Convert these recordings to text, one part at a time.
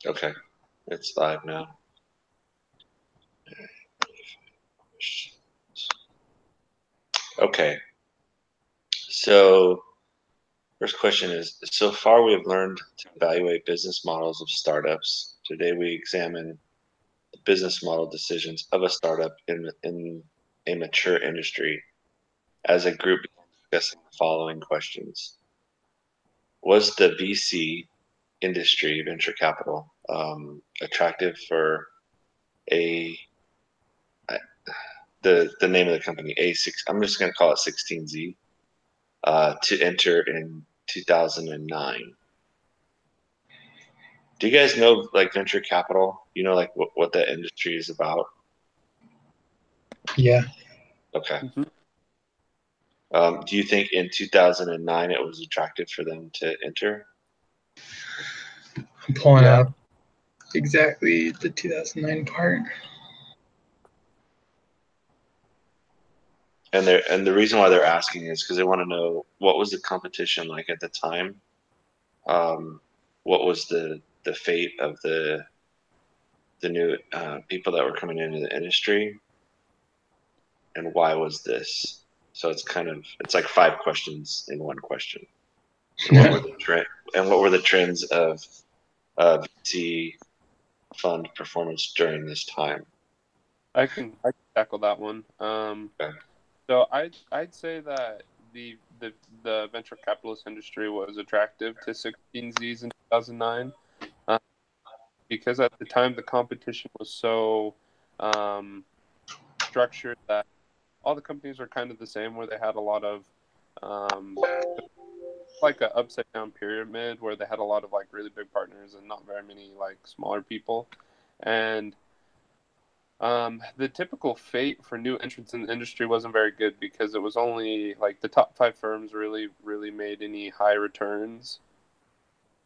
Okay, it's live now. Okay, so first question is, so far we have learned to evaluate business models of startups. Today we examine the business model decisions of a startup in a mature industry. As a group, discussing the following questions. Was the VC industry, venture capital, attractive for a the name of the company A6? I'm just going to call it 16Z to enter in 2009. Do you guys know like venture capital? You know like what that industry is about? Yeah, Okay. Mhm. Do you think in 2009 it was attractive for them to enter? I'm pulling Yeah, up exactly the 2009 part. And the reason why they're asking is because they want to know what was the competition like at the time. What was the fate of the new people that were coming into the industry, and why was this? So it's like five questions in one question. And what were the trend and what were the trends of VC fund performance during this time? I can tackle that one. Okay. So I'd say that the venture capitalist industry was attractive to 16Zs in 2009, uh, because at the time the competition was so um, structured that all the companies were kind of the same, where they had a lot of um, like a upside down pyramid where they had a lot of like really big partners and not very many like smaller people. And the typical fate for new entrants in the industry wasn't very good because it was only like the top five firms really made any high returns,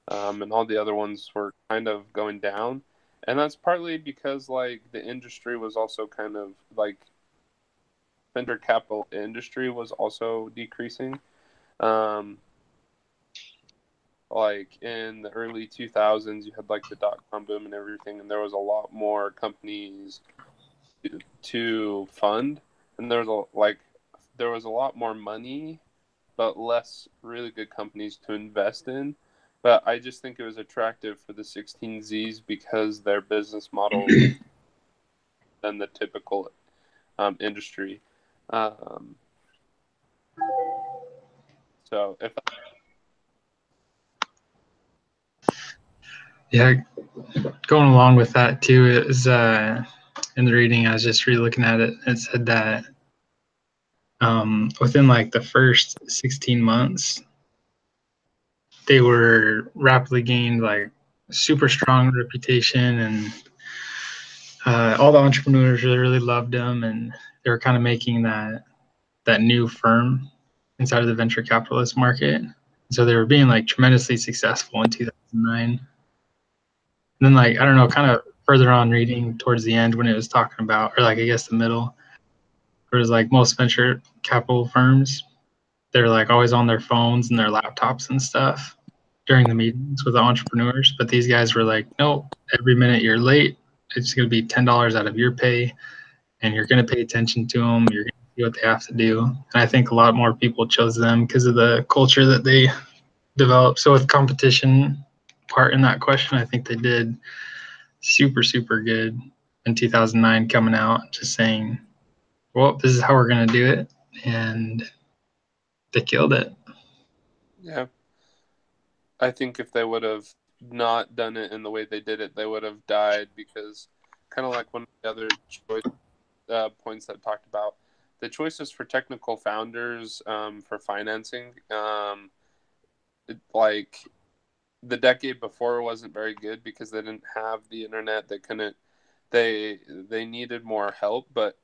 and all the other ones were kind of going down. And that's partly because like the industry was also kind of like venture capital industry was also decreasing. Um, like in the early 2000s, you had like the dot com boom and everything, and there was a lot more companies to fund, and there was a lot more money, but less really good companies to invest in. But I just think it was attractive for the 16Zs because their business models were than the typical industry. Um, so if Yeah, going along with that too is in the reading I was just re-looking at it. It said that within like the first 16 months, they were rapidly gained like super strong reputation, and all the entrepreneurs really loved them, and they were kind of making that new firm inside of the venture capitalist market. So they were being like tremendously successful in 2009. And then like I don't know, kind of further on reading towards the end when it was talking about, or like I guess the middle, where it was like most venture capital firms, they're like always on their phones and their laptops and stuff during the meetings with the entrepreneurs. But these guys were like, no, every minute you're late, it's going to be $10 out of your pay, and you're going to pay attention to them. You're going to do what they have to do. And I think a lot more people chose them because of the culture that they developed. So with competition part in that question, I think they did super good in 2009 coming out, just saying, well, this is how we're going to do it. And they killed it. yeah, I think if they would have not done it in the way they did it, they would have died because kind of like one of the other choice points that I talked about, the choices for technical founders for financing, like the decade before wasn't very good because they didn't have the internet. They couldn't. They needed more help, but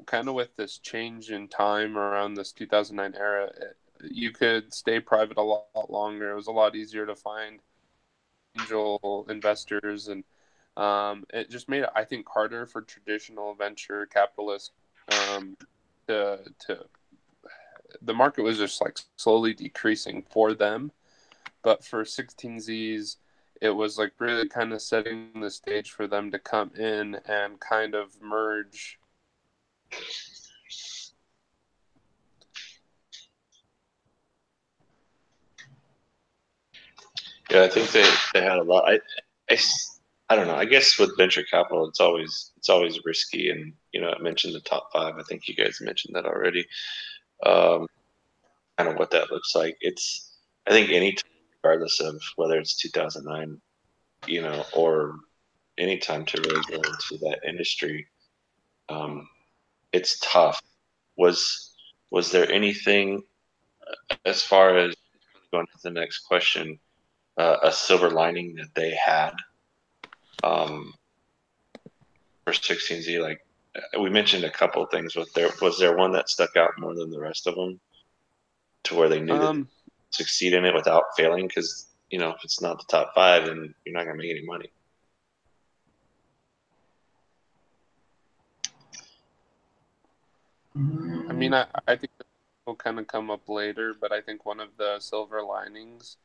kind of with this change in time around this 2009 era, you could stay private a lot longer. It was a lot easier to find angel investors, and it just made it, I think, harder for traditional venture capitalists to the market was just like slowly decreasing for them. But for 16Zs, it was like really kind of setting the stage for them to come in and kind of merge. Yeah, I think they had a lot. I don't know. I guess with venture capital, it's always risky, and I mentioned the top five. I think you guys mentioned that already. Um, kind of what that looks like. I think any time, regardless of whether it's 2009, or any time to really go into that industry, um, it's tough. Was there anything as far as going to the next question, a silver lining that they had for 16Z? Like we mentioned a couple of things. Was there one that stuck out more than the rest of them, to where they knew that they could succeed in it without failing? Because if it's not the top five, then you're not gonna make any money. I mean, I think that will kind of come up later, but I think one of the silver linings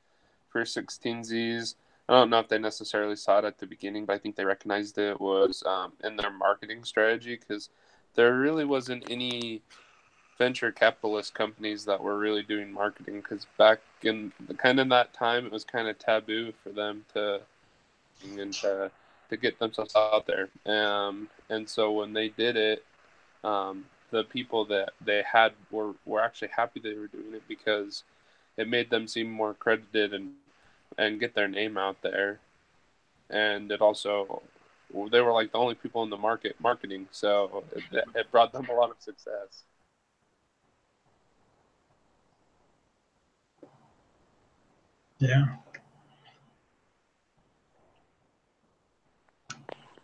for 16Zs, I don't know if they necessarily saw it at the beginning, but I think they recognized it was in their marketing strategy, because there really wasn't any venture capitalist companies that were really doing marketing, because back in kind of that time, it was kind of taboo for them to get themselves out there. And so when they did it, the people that they had were actually happy they were doing it, because it made them seem more accredited and get their name out there. And it also, they were like the only people in the market marketing, so it brought them a lot of success. Yeah.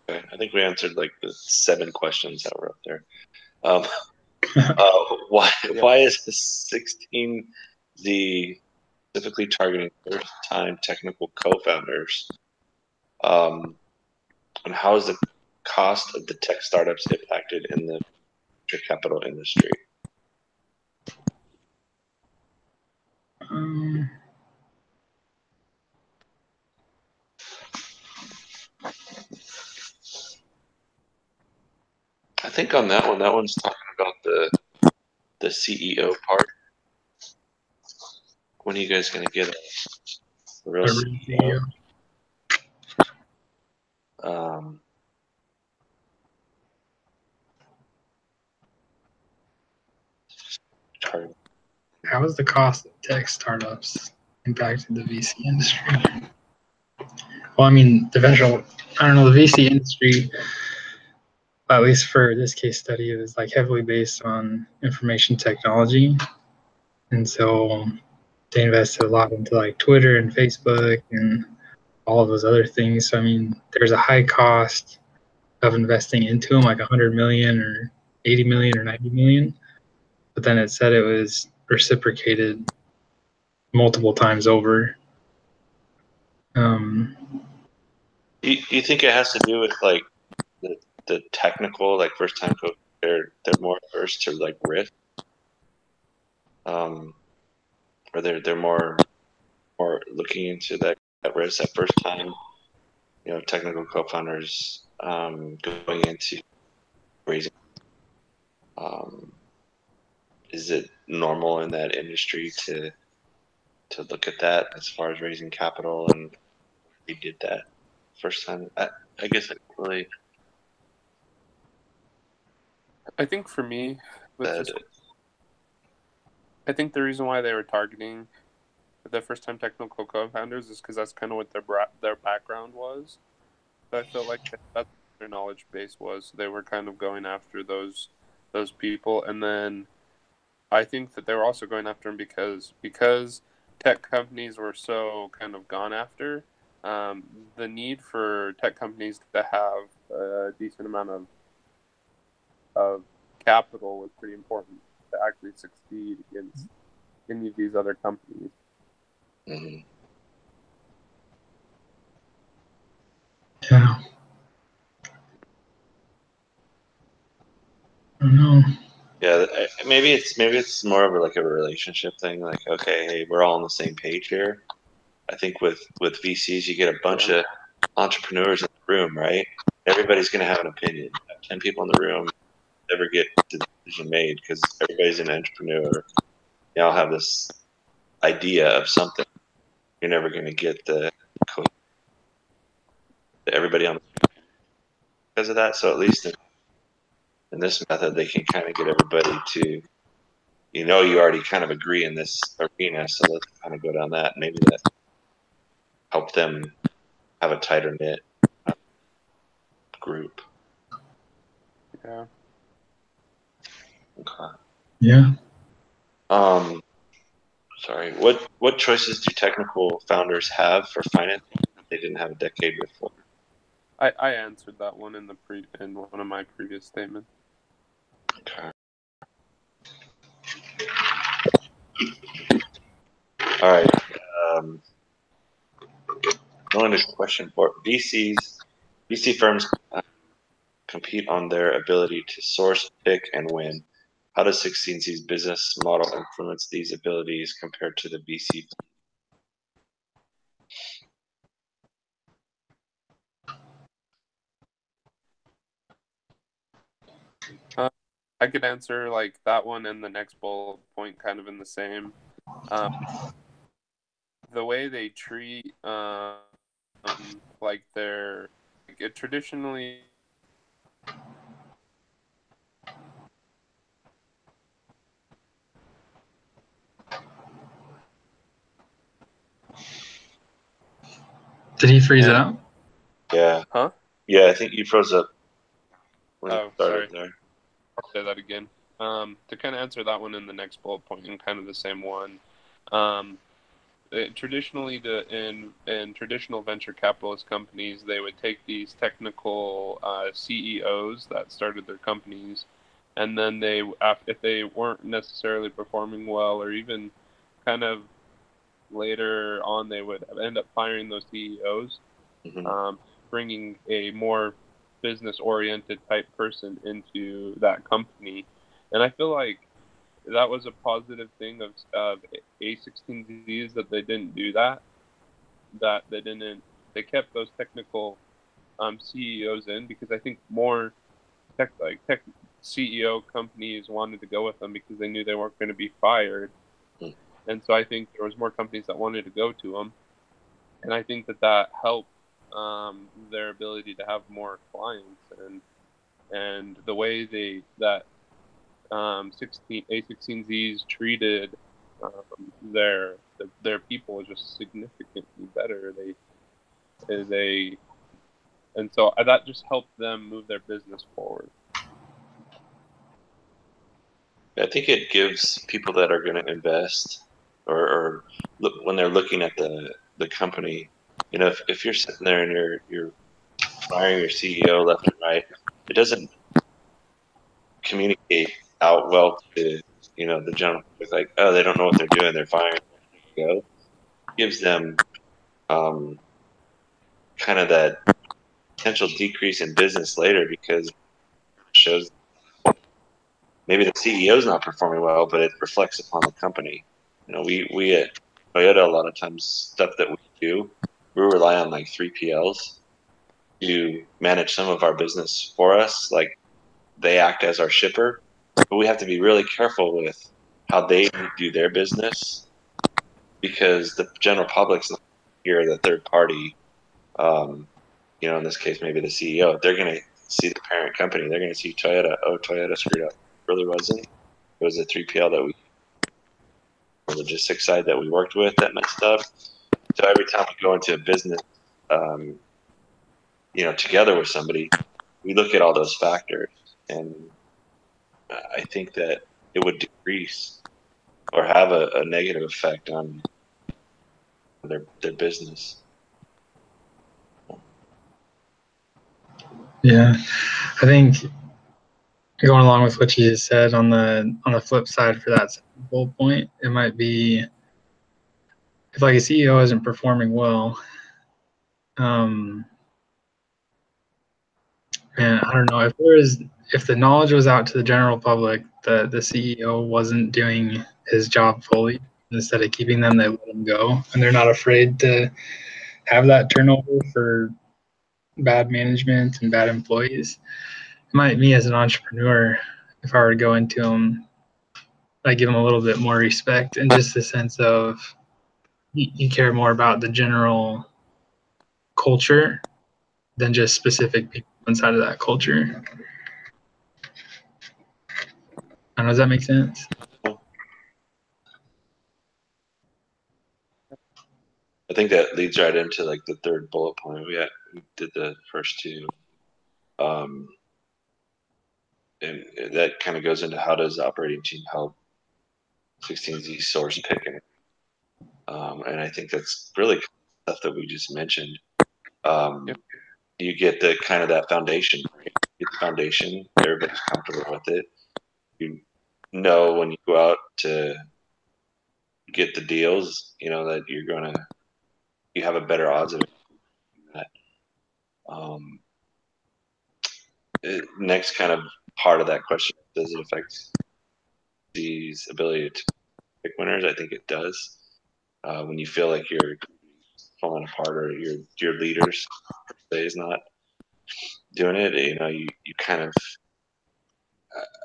Okay, I think we answered like the 7 questions that were up there. Why is the 16Z specifically targeting first-time technical co-founders? And how is the cost of the tech startups impacted in the venture capital industry? I think on that one's talking about the CEO part. When are you guys going to get a real CEO? How has the cost of tech startups impacted the VC industry? Well, I mean, the VC industry, at least for this case study, it was like heavily based on information technology. And so they invested a lot into like Twitter and Facebook and all of those other things. So, I mean, there's a high cost of investing into them, like 100 million or 80 million or 90 million. But then it said it was reciprocated multiple times over. Do you think it has to do with like the technical, like first time coach, they're more averse to like risk, or they're more looking into that risk that first time, technical co-founders going into raising. Is it normal in that industry to look at that as far as raising capital, and they did that first time? I guess I really. I think for me, I think the reason why they were targeting the first-time technical co-founders is because that's kind of what their background was. So I feel like that's their knowledge base was. They were kind of going after those people, and then I think that they were also going after them because tech companies were so kind of gone after. The need for tech companies to have a decent amount of capital was pretty important to actually succeed against any of these other companies. Mm-hmm. Yeah. I don't know. Yeah, maybe it's more of like a relationship thing. Like, okay, hey, we're all on the same page here. I think with VCs, you get a bunch of entrepreneurs in the room, right? Everybody's going to have an opinion. 10 people in the room never get the decision made because everybody's an entrepreneur. They all have this idea of something. You're never going to get everybody on because of that. So at least in this method, they can kind of get everybody to, you already kind of agree in this arena. So let's kind of go down that. Maybe that help them have a tighter knit group. Yeah. Okay. Yeah. Sorry. What choices do technical founders have for finance they didn't have a decade before? I answered that one in one of my previous statements. Okay. All right. Going to question for VC firms compete on their ability to source, pick, and win. How does 16C's business model influence these abilities compared to the VC? I could answer like that one and the next bullet point kind of in the same. The way they treat like their it traditionally Did he freeze out? Yeah. Huh? Yeah, I think you froze up when you started sorry. there. I'll say that again. To kind of answer that one in the next bullet point and kind of the same one. Traditionally, in traditional venture capitalist companies, they would take these technical CEOs that started their companies, and then if they weren't necessarily performing well, or even kind of later on, they would end up firing those CEOs, bringing a more business-oriented type person into that company, and I feel like that was a positive thing of A16Zs that they didn't do that. That they kept those technical CEOs in because I think more tech CEO companies wanted to go with them because they knew they weren't going to be fired, and so I think there was more companies that wanted to go to them, and I think that helped their ability to have more clients and the way that A16Zs treated their people was just significantly better. And so that just helped them move their business forward. I think it gives people that are going to invest or look when they're looking at the company, if you're sitting there and you're firing your CEO left and right, it doesn't communicate out well to the general public, like, oh, they don't know what they're doing, they're firing. Go gives them kind of that potential decrease in business later because it shows maybe the CEO is not performing well, but it reflects upon the company. We at Toyota, a lot of times stuff that we do, we rely on like 3PLs to manage some of our business for us. Like they act as our shipper, but we have to be really careful with how they do their business because the general public's not here, the third party. In this case, maybe the CEO. They're going to see the parent company. They're going to see Toyota. Oh, Toyota screwed up. It really wasn't. It was a 3PL the logistics side that we worked with that messed up. So every time we go into a business, together with somebody, we look at all those factors, and I think that it would decrease or have a negative effect on their business. Yeah, I think going along with what you just said on the flip side for that bullet point, it might be if like a CEO isn't performing well, and I don't know if the knowledge was out to the general public that the CEO wasn't doing his job fully, instead of keeping them, they let them go, and they're not afraid to have that turnover for bad management and bad employees. Me as an entrepreneur, if I were to go into them, I give them a little bit more respect and just the sense of you care more about the general culture than just specific people inside of that culture. I don't know, does that make sense? I think that leads right into like the third bullet point. We did the first two, and that kind of goes into how does the operating team help 16Z source picking. And I think that's really stuff that we just mentioned. Yep. You get the kind of that foundation, right? You get the foundation, everybody's comfortable with it. You know when you go out to get the deals, you know that you have a better odds of that. Next kind of part of that question, does it affect these ability to pick winners? I think it does. When you feel like you're falling apart or your leaders say is not doing it, you know, you kind of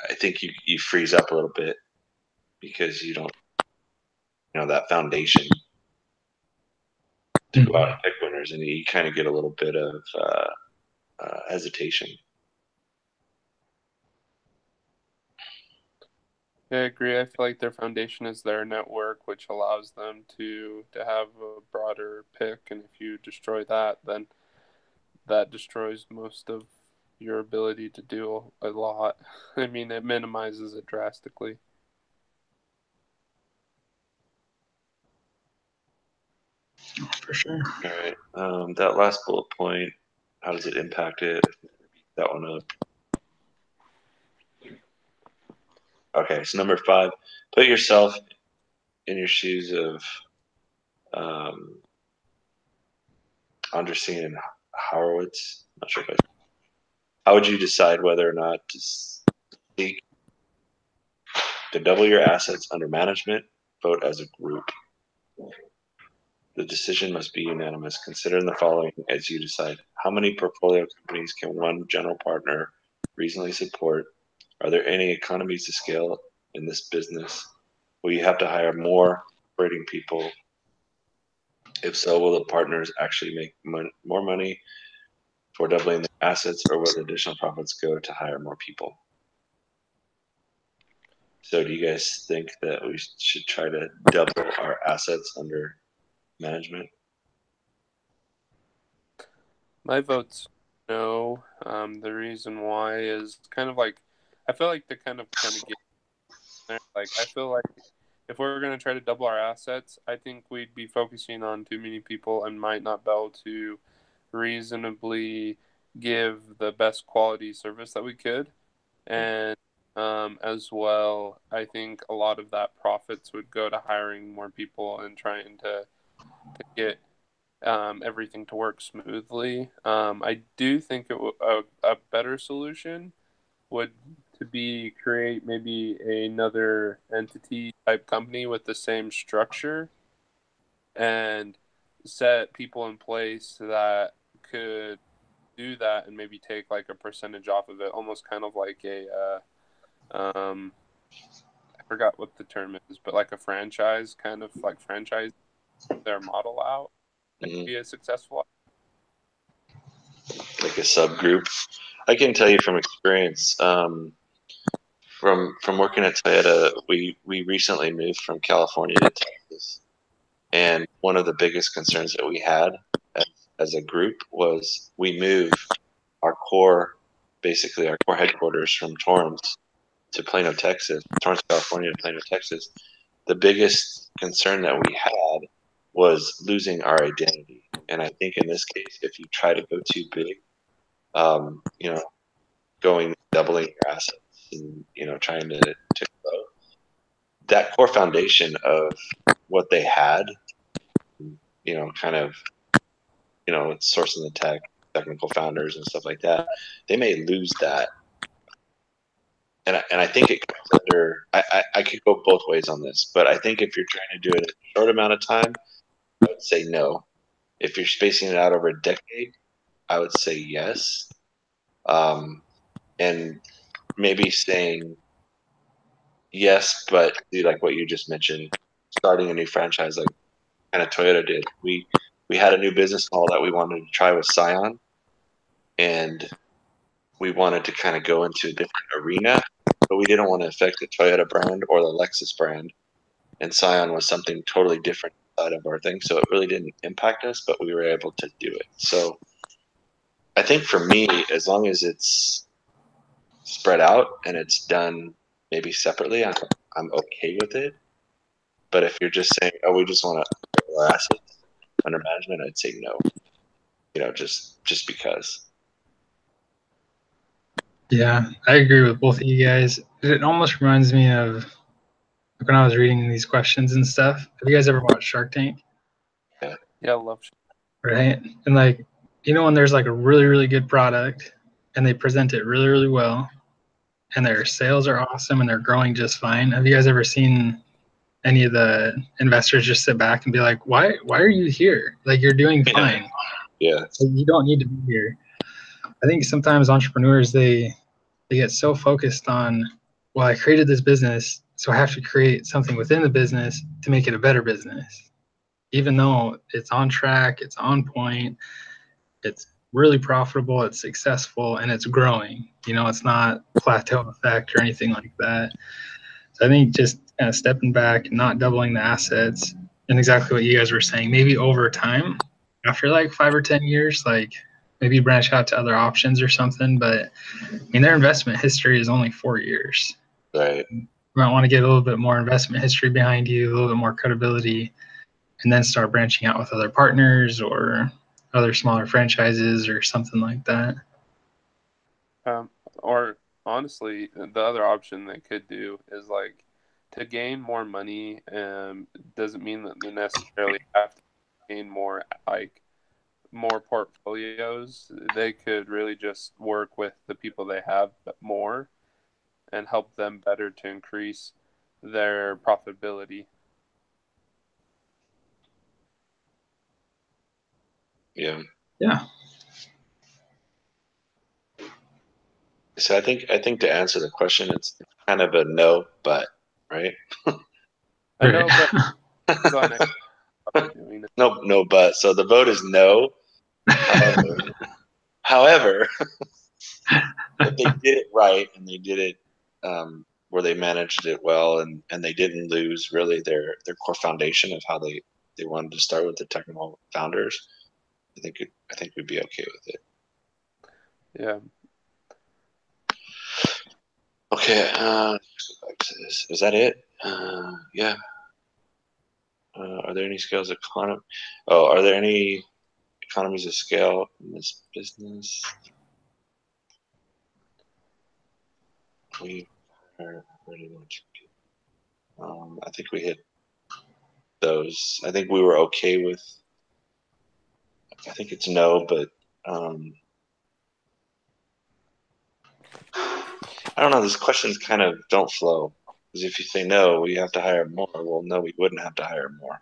I think you freeze up a little bit because you don't, you know, that foundation to go out and pick winners, and you kind of get a little bit of hesitation. Yeah, I agree. I feel like their foundation is their network, which allows them to have a broader pick. And if you destroy that, then that destroys most of your ability to do a lot. I mean, it minimizes it drastically. For sure. All right. That last bullet point, how does it impact it? That one up. Okay, so number 5, put yourself in your shoes of Andreessen and Horowitz. Not sure if how would you decide whether or not to seek to double your assets under management? Vote as a group. The decision must be unanimous. Consider the following as you decide. How many portfolio companies can one general partner reasonably support? Are there any economies of scale in this business? Will you have to hire more operating people? If so, will the partners actually make more money for doubling their assets, or will the additional profits go to hire more people? So do you guys think that we should try to double our assets under management? My vote's no. The reason why is kind of like, I feel like to kind of get there. Like, I feel like if we're going to try to double our assets, I think we'd be focusing on too many people and might not be able to reasonably give the best quality service that we could. And as well, I think a lot of that profits would go to hiring more people and trying to get everything to work smoothly. I do think a better solution would to be create maybe another entity type company with the same structure and set people in place that could do that and maybe take like a percentage off of it, almost kind of like a I forgot what the term is, but like a franchise, kind of like franchise their model out and be a successful. Like a subgroup. I can tell you from experience, from working at Toyota, we recently moved from California to Texas, and one of the biggest concerns that we had as a group was we moved basically our core headquarters from Torrance to Plano, Texas, Torrance, California to Plano, Texas. The biggest concern that we had was losing our identity. And I think in this case, if you try to go too big, you know, doubling your assets and, you know, trying to grow, that core foundation of what they had, you know, kind of, you know, it's sourcing the technical founders and stuff like that, they may lose that and I think it comes under. I could go both ways on this, but I think if you're trying to do it in a short amount of time, I would say no. If you're spacing it out over a decade, I would say yes. And maybe saying yes, but do like what you just mentioned, starting a new franchise like kind of Toyota did. We had a new business model that we wanted to try with Scion, and we wanted to kind of go into a different arena, but we didn't want to affect the Toyota brand or the Lexus brand. And Scion was something totally different side of our thing, so it really didn't impact us, but we were able to do it. So I think for me, as long as it's spread out and it's done maybe separately, I'm okay with it. But if you're just saying, oh, we just want to our assets under management, I'd say no. Just because. Yeah, I agree with both of you guys. It almost reminds me of like when I was reading these questions and stuff. Have you guys ever watched Shark Tank? Yeah, I love. Right? And like, when there's like a really, really good product and they present it really, really well and their sales are awesome and they're growing just fine. Have you guys ever seen any of the investors just sit back and be like, why are you here? Like, you're doing fine. Yeah. Like, you don't need to be here. I think sometimes entrepreneurs, they get so focused on, well, I created this business, so I have to create something within the business to make it a better business. Even though it's on track, it's on point, it's really profitable, it's successful, and it's growing. It's not plateau effect or anything like that. So I think just kind of stepping back and not doubling the assets, and exactly what you guys were saying, maybe over time, after like 5 or 10 years, like maybe branch out to other options or something. But I mean, their investment history is only 4 years. Right. You might want to get a little bit more investment history behind you, a little bit more credibility, and then start branching out with other partners or other smaller franchises or something like that. Or honestly, the other option they could do is like to gain more money. Doesn't mean that they necessarily have to gain more portfolios. They could really just work with the people they have more and help them better to increase their profitability. Yeah. Yeah. So I think to answer the question, it's kind of a no, but right. I know, but No, but. So the vote is no. However, if they did it right and they did it where they managed it well and they didn't lose really their core foundation of how they wanted to start with the technical founders, I think we'd be okay with it. Yeah. Okay. Back to this. Is that it? Yeah. Are there any scales of economy? Oh, are there any economies of scale in this business? We are pretty much. I think we hit those. I think we were okay with. I think it's no, but I don't know. These questions kind of don't flow because if you say no, we have to hire more. Well, no, we wouldn't have to hire more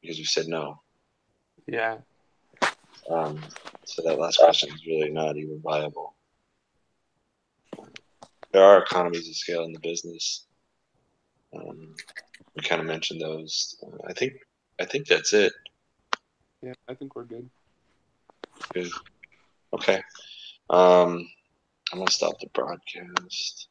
because we said no. Yeah. So that last question is really not even viable. There are economies of scale in the business. We kind of mentioned those. I think that's it. Yeah, I think we're good. Good. Okay. I'm gonna stop the broadcast.